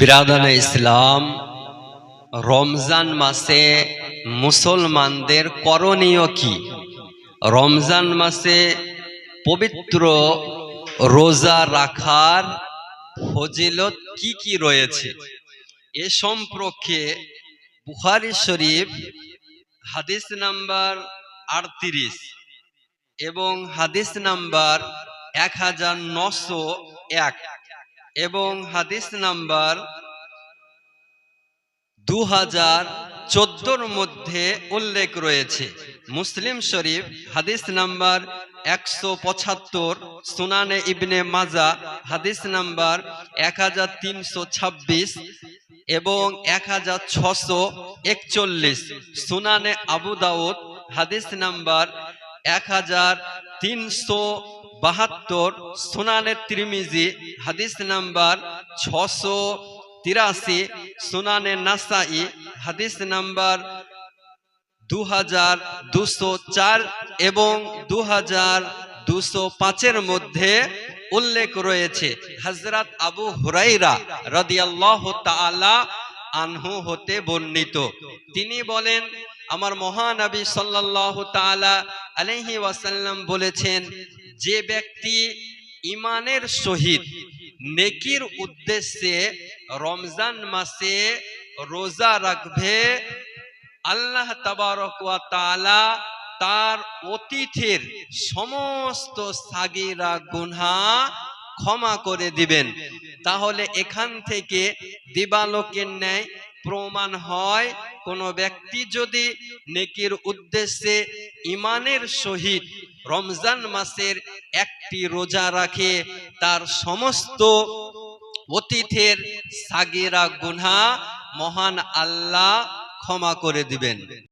বিরাদানে ইসলাম, রমজান মাসে মুসলমানদের করণীয় কি? রমজান মাসে পবিত্র রোজা রাখার ফজিলত কি কি রয়েছে এ সম্পর্কে বুখারী শরীফ হাদিস নাম্বার 38 এবং হাদিস নাম্বার 1901 এবং হাদিস নাম্বার 2014 মধ্যে উল্লেখ রয়েছে। মুসলিম শরীফ হাদিস নাম্বার 175, সুনানে ইবনে মাজা হাদিস নাম্বার 1326 এবং 1641, সুনানে আবু দাউদ হাদিস নাম্বার 1372, সুনানে তিরমিজি হাদিস নাম্বার 683, সুনানে নাসাই হাদিস নাম্বার 2204 এবং 2205 মধ্যে উল্লেখ রয়েছে। হযরত আবু হুরায়রা রাদিয়াল্লাহু তাআলা আনহু হতে বর্ণিত, তিনি বলেন, আমার মহানবী সাল্লাল্লাহু তাআলা আলাইহি ওয়াসাল্লাম বলেছেন, যে ব্যক্তি ঈমানের সহিত নেকির উদ্দেশ্যে রমজান মাসে রোজা রাখবে, আল্লাহ তাবারক ওয়া তাআলা তার অতীতের সমস্ত সাগীরা গুনাহ ক্ষমা করে দিবেন। তাহলে এখান থেকে দিবালোকের ন্যায় প্রমাণ হয়, কোন ব্যক্তি যদি নেকির উদ্দেশ্যে ঈমানের সহিত রমজান মাসের একটি রোজা রাখে, তার সমস্ত অতীতের সাগীরা গুনাহ মহান আল্লাহ ক্ষমা করে দিবেন।